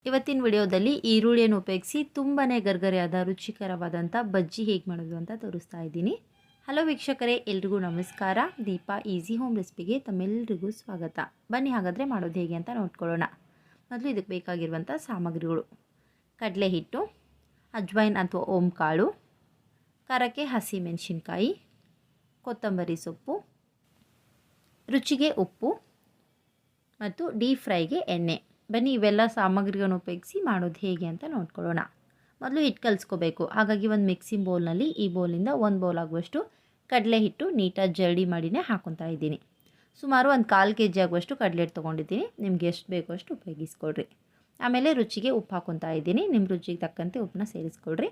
ಇವತ್ತಿನ ವಿಡಿಯೋದಲ್ಲಿ ಈರುಳ್ಳಿಯನ್ನು ಉಪಯೋಗಿಸಿ ತುಂಬಾ ಗರ್ಗರಿಯಾದ ರುಚಿಕರವಾದಂಥ ಬಜ್ಜಿ ಹೇಗೆ ಮಾಡೋದು ಅಂತ ತೋರಿಸ್ತಾ ಇದ್ದೀನಿ. ಹಲೋ ವೀಕ್ಷಕರೇ, ಎಲ್ರಿಗೂ ನಮಸ್ಕಾರ. ದೀಪಾ ಈಸಿ ಹೋಮ್ ರೆಸಿಪಿಗೆ ತಮ್ಮೆಲ್ಲರಿಗೂ ಸ್ವಾಗತ. ಬನ್ನಿ ಹಾಗಾದರೆ ಮಾಡೋದು ಹೇಗೆ ಅಂತ ನೋಡ್ಕೊಳ್ಳೋಣ. ಮೊದಲು ಇದಕ್ಕೆ ಬೇಕಾಗಿರುವಂಥ ಸಾಮಗ್ರಿಗಳು: ಕಡಲೆ ಹಿಟ್ಟು, ಅಜ್ವೈನ್ ಅಥವಾ ಓಂ ಕಾಳು, ಖಾರಕ್ಕೆ ಹಸಿಮೆಣಸಿನ್ಕಾಯಿ, ಕೊತ್ತಂಬರಿ ಸೊಪ್ಪು, ರುಚಿಗೆ ಉಪ್ಪು ಮತ್ತು ಡೀಪ್ ಫ್ರೈಗೆ ಎಣ್ಣೆ. ಬನ್ನಿ ಇವೆಲ್ಲ ಸಾಮಗ್ರಿಗಳನ್ನು ಉಪಯೋಗಿಸಿ ಮಾಡೋದು ಹೇಗೆ ಅಂತ ನೋಡ್ಕೊಳ್ಳೋಣ. ಮೊದಲು ಹಿಟ್ಟು ಕಲಿಸ್ಕೋಬೇಕು. ಹಾಗಾಗಿ ಒಂದು ಮಿಕ್ಸಿಂಗ್ ಬೌಲ್ನಲ್ಲಿ ಈ ಬೌಲಿಂದ ಒಂದು ಬೌಲ್ ಆಗುವಷ್ಟು ಕಡಲೆ ಹಿಟ್ಟು ನೀಟಾಗಿ ಜರಡಿ ಮಾಡಿನೇ ಹಾಕೊತಾ ಇದ್ದೀನಿ. ಸುಮಾರು ಒಂದು 1/4 kg ಆಗುವಷ್ಟು ಕಡಲೆ ಹಿಟ್ಟು ತೊಗೊಂಡಿದ್ದೀನಿ. ನಿಮ್ಗೆ ಎಷ್ಟು ಬೇಕೋ ಅಷ್ಟು ಉಪಯೋಗಿಸ್ಕೊಳ್ರಿ. ಆಮೇಲೆ ರುಚಿಗೆ ಉಪ್ಪು ಹಾಕೊತಾ ಇದ್ದೀನಿ. ನಿಮ್ಮ ರುಚಿಗೆ ತಕ್ಕಂತೆ ಉಪ್ಪನ್ನ ಸೇರಿಸ್ಕೊಳ್ರಿ.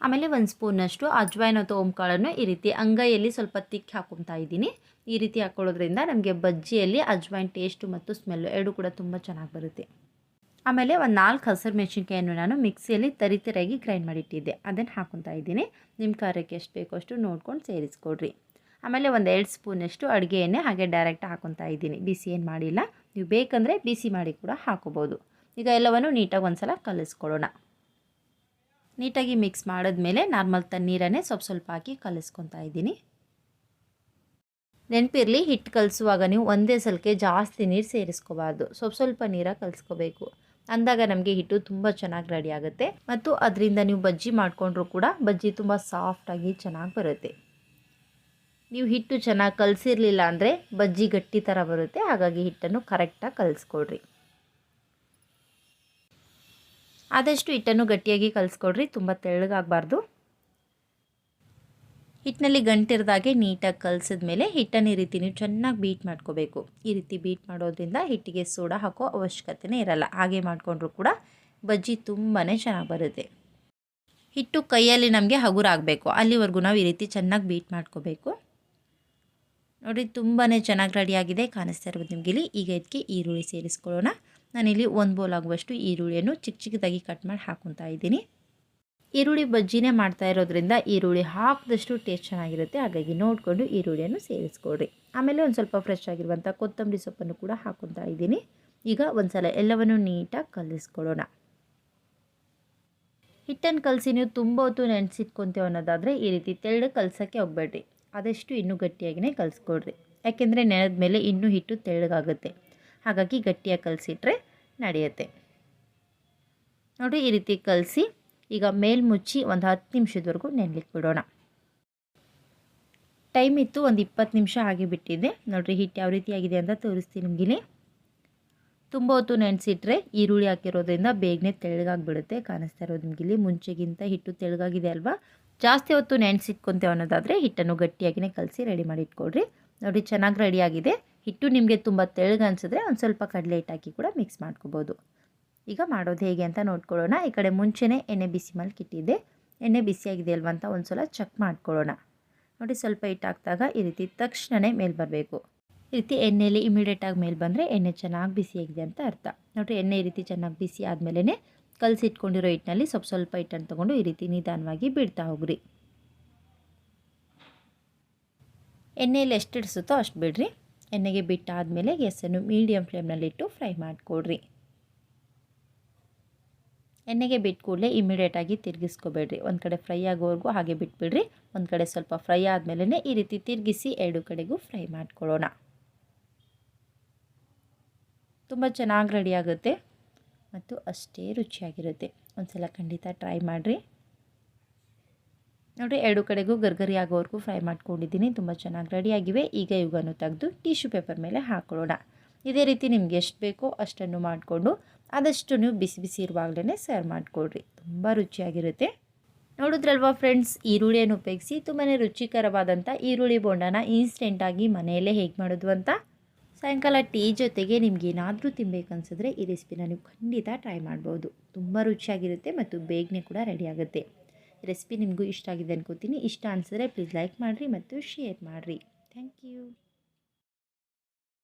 ಆಮೇಲೆ 1 ಸ್ಪೂನಷ್ಟು ಅಜ್ವೈನ್ ಅಥವಾ ಓಂ ಕಾಳನ್ನು ಈ ರೀತಿ ಅಂಗೈಯಲ್ಲಿ ಸ್ವಲ್ಪ ತಿಕ್ಕಿ ಹಾಕೊತಾ ಇದ್ದೀನಿ. ಈ ರೀತಿ ಹಾಕ್ಕೊಳ್ಳೋದ್ರಿಂದ ನಮಗೆ ಬಜ್ಜಿಯಲ್ಲಿ ಅಜ್ವೈನ್ ಟೇಸ್ಟು ಮತ್ತು ಸ್ಮೆಲ್ಲು ಎರಡೂ ಕೂಡ ತುಂಬ ಚೆನ್ನಾಗಿ ಬರುತ್ತೆ. ಆಮೇಲೆ ಒಂದು 4 ಹಸಿರು ಮೆಣಸಿನ್ಕಾಯನ್ನು ನಾನು ಮಿಕ್ಸಿಯಲ್ಲಿ ತರಿತರಿಯಾಗಿ ಗ್ರೈಂಡ್ ಮಾಡಿಟ್ಟಿದ್ದೆ, ಅದನ್ನು ಹಾಕೊತಾ ಇದ್ದೀನಿ. ನಿಮ್ಮ ಖಾರಕ್ಕೆ ಎಷ್ಟು ಬೇಕೋ ಅಷ್ಟು ನೋಡ್ಕೊಂಡು ಸೇರಿಸ್ಕೊಡ್ರಿ. ಆಮೇಲೆ ಒಂದು 2 ಸ್ಪೂನಷ್ಟು ಅಡುಗೆ ಎಣ್ಣೆ ಹಾಗೆ ಡೈರೆಕ್ಟ್ ಹಾಕೊತಾ ಇದ್ದೀನಿ. ಬಿಸಿ ಏನು ಮಾಡಿಲ್ಲ, ನೀವು ಬೇಕಂದರೆ ಬಿಸಿ ಮಾಡಿ ಕೂಡ ಹಾಕೋಬೋದು. ಈಗ ಎಲ್ಲವನ್ನು ನೀಟಾಗಿ ಒಂದು ಸಲ ಕಲಿಸ್ಕೊಳ್ಳೋಣ. ನೀಟಾಗಿ ಮಿಕ್ಸ್ ಮಾಡಿದ್ಮೇಲೆ ನಾರ್ಮಲ್ ತಣ್ಣೀರನ್ನೇ ಸ್ವಲ್ಪ ಹಾಕಿ ಕಲಿಸ್ಕೊತಾ ಇದ್ದೀನಿ. ನೆನಪಿರಲಿ, ಹಿಟ್ಟು ಕಲಿಸುವಾಗ ನೀವು ಒಂದೇ ಸಲಕ್ಕೆ ಜಾಸ್ತಿ ನೀರು ಸೇರಿಸ್ಕೋಬಾರ್ದು. ಸ್ವಲ್ಪ ನೀರಾಗಿ ಕಲಿಸ್ಕೋಬೇಕು. ಅಂದಾಗ ನಮಗೆ ಹಿಟ್ಟು ತುಂಬ ಚೆನ್ನಾಗಿ ರೆಡಿ ಆಗುತ್ತೆ ಮತ್ತು ಅದರಿಂದ ನೀವು ಬಜ್ಜಿ ಮಾಡಿಕೊಂಡ್ರೂ ಕೂಡ ಬಜ್ಜಿ ತುಂಬ ಸಾಫ್ಟಾಗಿ ಚೆನ್ನಾಗಿ ಬರುತ್ತೆ. ನೀವು ಹಿಟ್ಟು ಚೆನ್ನಾಗಿ ಕಲಸಿರಲಿಲ್ಲ ಅಂದರೆ ಬಜ್ಜಿ ಗಟ್ಟಿ ಥರ ಬರುತ್ತೆ. ಹಾಗಾಗಿ ಹಿಟ್ಟನ್ನು ಕರೆಕ್ಟಾಗಿ ಕಲಿಸ್ಕೊಡ್ರಿ. ಆದಷ್ಟು ಹಿಟ್ಟನ್ನು ಗಟ್ಟಿಯಾಗಿ ಕಲಿಸ್ಕೊಡ್ರಿ, ತುಂಬ ತೆಳ್ಳಗಾಗಬಾರ್ದು. ಹಿಟ್ಟಿನಲ್ಲಿ ಗಂಟಿರ್ದಾಗೆ ನೀಟಾಗಿ ಕಲಿಸಿದ ಮೇಲೆ ಹಿಟ್ಟನ್ನು ಈ ರೀತಿ ನೀವು ಚೆನ್ನಾಗಿ ಬೀಟ್ ಮಾಡ್ಕೋಬೇಕು. ಈ ರೀತಿ ಬೀಟ್ ಮಾಡೋದ್ರಿಂದ ಹಿಟ್ಟಿಗೆ ಸೋಡಾ ಹಾಕೋ ಅವಶ್ಯಕತೆನೇ ಇರಲ್ಲ. ಹಾಗೆ ಮಾಡಿಕೊಂಡ್ರೂ ಕೂಡ ಬಜ್ಜಿ ತುಂಬಾ ಚೆನ್ನಾಗಿ ಬರುತ್ತೆ. ಹಿಟ್ಟು ಕೈಯಲ್ಲಿ ನಮಗೆ ಹಗುರಾಗಬೇಕು, ಅಲ್ಲಿವರೆಗೂ ನಾವು ಈ ರೀತಿ ಚೆನ್ನಾಗಿ ಬೀಟ್ ಮಾಡ್ಕೋಬೇಕು. ನೋಡಿ, ತುಂಬಾ ಚೆನ್ನಾಗಿ ರೆಡಿಯಾಗಿದೆ, ಕಾಣಿಸ್ತಾ ಇರ್ಬೋದು ನಿಮಗೆ ಇಲ್ಲಿ. ಈಗ ಇದಕ್ಕೆ ಈರುಳ್ಳಿ ಸೇರಿಸ್ಕೊಳ್ಳೋಣ. ನಾನಿಲ್ಲಿ 1 ಬೌಲ್ ಆಗುವಷ್ಟು ಈರುಳ್ಳಿಯನ್ನು ಚಿಕ್ಕ ಚಿಕ್ಕದಾಗಿ ಕಟ್ ಮಾಡಿ ಹಾಕೊತಾ ಇದ್ದೀನಿ. ಈರುಳ್ಳಿ ಬಜ್ಜಿನೇ ಮಾಡ್ತಾ ಇರೋದ್ರಿಂದ ಈರುಳ್ಳಿ ಹಾಕಿದಷ್ಟು ಟೇಸ್ಟ್ ಚೆನ್ನಾಗಿರುತ್ತೆ. ಹಾಗಾಗಿ ನೋಡಿಕೊಂಡು ಈರುಳ್ಳಿಯನ್ನು ಸೇರಿಸ್ಕೊಳ್ರಿ. ಆಮೇಲೆ ಒಂದು ಸ್ವಲ್ಪ ಫ್ರೆಶ್ ಆಗಿರುವಂಥ ಕೊತ್ತಂಬರಿ ಸೊಪ್ಪನ್ನು ಕೂಡ ಹಾಕೊತಾ ಇದ್ದೀನಿ. ಈಗ ಒಂದು ಸಲ ಎಲ್ಲವನ್ನು ನೀಟಾಗಿ ಕಲಿಸ್ಕೊಳ್ಳೋಣ. ಹಿಟ್ಟನ್ನು ಕಲಸಿ ನೀವು ತುಂಬ ಹೊತ್ತು ನೆನೆಸಿಟ್ಕೊತೇವೆ ಅನ್ನೋದಾದರೆ ಈ ರೀತಿ ತೆಳ್ಳಗೆ ಕಲಸೋಕ್ಕೆ ಹೋಗಬೇಡ್ರಿ. ಆದಷ್ಟು ಇನ್ನೂ ಗಟ್ಟಿಯಾಗಿಯೇ ಕಲಿಸ್ಕೊಳ್ರಿ. ಯಾಕೆಂದರೆ ನೆನೆದ ಮೇಲೆ ಇನ್ನೂ ಹಿಟ್ಟು ತೆಳ್ಳಗಾಗುತ್ತೆ. ಹಾಗಾಗಿ ಗಟ್ಟಿಯಾಗಿ ಕಲಸಿಟ್ರೆ ನಡೆಯುತ್ತೆ. ನೋಡಿ, ಈ ರೀತಿ ಕಲಸಿ ಈಗ ಮೇಲ್ಮುಚ್ಚಿ ಒಂದು 10 ನಿಮಿಷದವರೆಗೂ ನೆನೆಲಿಕ್ಕೆ ಬಿಡೋಣ. ಟೈಮ್ ಇತ್ತು, ಒಂದು 20 ನಿಮಿಷ ಹಾಗೆ ಬಿಟ್ಟಿದ್ದೆ. ನೋಡಿರಿ ಹಿಟ್ಟು ಯಾವ ರೀತಿ ಆಗಿದೆ ಅಂತ ತೋರಿಸ್ತೀನಿ ನಿಮಗಿಲ್ಲಿ. ತುಂಬ ಹೊತ್ತು ನೆನೆಸಿಟ್ರೆ ಈರುಳ್ಳಿ ಹಾಕಿರೋದ್ರಿಂದ ಬೇಗನೆ ತೆಳ್ಳಗಾಗಿಬಿಡುತ್ತೆ. ಕಾಣಿಸ್ತಾ ಇರೋದು ನಿಮಗಿಲ್ಲಿ. ಮುಂಚೆಗಿಂತ ಹಿಟ್ಟು ತೆಳ್ಳಗಾಗಿದೆ ಅಲ್ವಾ. ಜಾಸ್ತಿ ಹೊತ್ತು ನೆನೆಸಿಟ್ಕೊತೇವೆ ಅನ್ನೋದಾದರೆ ಹಿಟ್ಟನ್ನು ಗಟ್ಟಿಯಾಗಿಯೇ ಕಲಸಿ ರೆಡಿ ಮಾಡಿ ಇಟ್ಕೊಳ್ರಿ. ನೋಡಿ, ಚೆನ್ನಾಗಿ ರೆಡಿಯಾಗಿದೆ. ಹಿಟ್ಟು ನಿಮಗೆ ತುಂಬ ತೆಳ್ಳಗೆ ಅನಿಸಿದ್ರೆ ಒಂದು ಸ್ವಲ್ಪ ಕಡಲೆ ಹಿಟ್ಟು ಹಾಕಿ ಕೂಡ ಮಿಕ್ಸ್ ಮಾಡ್ಕೋಬೋದು. ಈಗ ಮಾಡೋದು ಹೇಗೆ ಅಂತ ನೋಡ್ಕೊಳ್ಳೋಣ. ಈ ಕಡೆ ಮುಂಚೆನೇ ಎಣ್ಣೆ ಬಿಸಿ ಮಾಡಿಟ್ಟಿದ್ದೆ. ಎಣ್ಣೆ ಬಿಸಿಯಾಗಿದೆ ಅಲ್ವ ಅಂತ ಒಂದು ಸಲ ಚೆಕ್ ಮಾಡ್ಕೊಳ್ಳೋಣ. ನೋಡಿ, ಸ್ವಲ್ಪ ಹಿಟ್ಟು ಹಾಕಿದಾಗ ಈ ರೀತಿ ತಕ್ಷಣವೇ ಮೇಲೆ ಬರಬೇಕು. ಈ ರೀತಿ ಎಣ್ಣೆಯಲ್ಲಿ ಇಮಿಡಿಯೇಟಾಗಿ ಮೇಲೆ ಬಂದರೆ ಎಣ್ಣೆ ಚೆನ್ನಾಗಿ ಬಿಸಿಯಾಗಿದೆ ಅಂತ ಅರ್ಥ. ನೋಡಿರಿ, ಎಣ್ಣೆ ಈ ರೀತಿ ಚೆನ್ನಾಗಿ ಬಿಸಿ ಆದಮೇಲೆ ಕಲಸಿಟ್ಕೊಂಡಿರೋ ಹಿಟ್ಟಿನಲ್ಲಿ ಸ್ವಲ್ಪ ಹಿಟ್ಟನ್ನು ತೊಗೊಂಡು ಈ ರೀತಿ ನಿಧಾನವಾಗಿ ಬಿಡ್ತಾ ಹೋಗ್ರಿ. ಎಣ್ಣೆಯಲ್ಲಿ ಎಷ್ಟು ಇಡಿಸುತ್ತೋ ಅಷ್ಟು ಬಿಡ್ರಿ. ಎಣ್ಣೆಗೆ ಬಿಟ್ಟಾದಮೇಲೆ ಗ್ಯಾಸನ್ನು ಮೀಡಿಯಮ್ ಫ್ಲೇಮ್ನಲ್ಲಿಟ್ಟು ಫ್ರೈ ಮಾಡಿಕೊಡ್ರಿ. ಎಣ್ಣೆಗೆ ಬಿಟ್ಟು ಕೂಡಲೇ ಇಮಿಡಿಯೇಟಾಗಿ ತಿರುಗಿಸ್ಕೋಬೇಡ್ರಿ. ಒಂದು ಕಡೆ ಫ್ರೈ ಆಗೋವರೆಗೂ ಹಾಗೆ ಬಿಟ್ಬಿಡ್ರಿ. ಒಂದು ಕಡೆ ಸ್ವಲ್ಪ ಫ್ರೈ ಆದಮೇಲೆ ಈ ರೀತಿ ತಿರುಗಿಸಿ 2 ಕಡೆಗೂ ಫ್ರೈ ಮಾಡ್ಕೊಳ್ಳೋಣ. ತುಂಬ ಚೆನ್ನಾಗಿ ರೆಡಿಯಾಗುತ್ತೆ ಮತ್ತು ಅಷ್ಟೇ ರುಚಿಯಾಗಿರುತ್ತೆ. ಒಂದು ಸಲ ಖಂಡಿತ ಟ್ರೈ ಮಾಡಿರಿ. ನೋಡಿ, 2 ಕಡೆಗೂ ಗರ್ಗರಿ ಆಗೋವರೆಗೂ ಫ್ರೈ ಮಾಡ್ಕೊಂಡಿದ್ದೀನಿ. ತುಂಬ ಚೆನ್ನಾಗಿ ರೆಡಿಯಾಗಿವೆ. ಈಗ ಇವುಗಳನ್ನು ತೆಗೆದು ಟಿಶ್ಯೂ ಪೇಪರ್ ಮೇಲೆ ಹಾಕೊಳ್ಳೋಣ. ಇದೇ ರೀತಿ ನಿಮ್ಗೆ ಎಷ್ಟು ಬೇಕೋ ಅಷ್ಟನ್ನು ಮಾಡಿಕೊಂಡು ಆದಷ್ಟು ನೀವು ಬಿಸಿ ಬಿಸಿ ಇರುವಾಗಲೇ ಸರ್ವ್ ಮಾಡಿಕೊಡ್ರಿ. ತುಂಬ ರುಚಿಯಾಗಿರುತ್ತೆ. ನೋಡಿದ್ರಲ್ವಾ ಫ್ರೆಂಡ್ಸ್, ಈರುಳ್ಳಿಯನ್ನು ಉಪಯೋಗಿಸಿ ತುಂಬಾ ರುಚಿಕರವಾದಂಥ ಈರುಳ್ಳಿ ಬೋಂಡನ ಇನ್ಸ್ಟೆಂಟಾಗಿ ಮನೆಯಲ್ಲೇ ಹೇಗೆ ಮಾಡೋದು ಅಂತ. ಸಾಯಂಕಾಲ ಟೀ ಜೊತೆಗೆ ನಿಮ್ಗೆ ಏನಾದರೂ ತಿನ್ನಬೇಕನ್ಸಿದ್ರೆ ಈ ರೆಸಿಪಿನ ನೀವು ಖಂಡಿತ ಟ್ರೈ ಮಾಡ್ಬೋದು. ತುಂಬ ರುಚಿಯಾಗಿರುತ್ತೆ ಮತ್ತು ಬೇಗನೆ ಕೂಡ ರೆಡಿಯಾಗುತ್ತೆ. ರೆಸಿಪಿ ನಿಮಗೂ ಇಷ್ಟ ಆಗಿದೆ ಅನ್ಕೋತೀನಿ. ಇಷ್ಟ ಅನಿಸಿದ್ರೆ ಪ್ಲೀಸ್ ಲೈಕ್ ಮಾಡಿರಿ ಮತ್ತು ಶೇರ್ ಮಾಡಿರಿ. Thank you.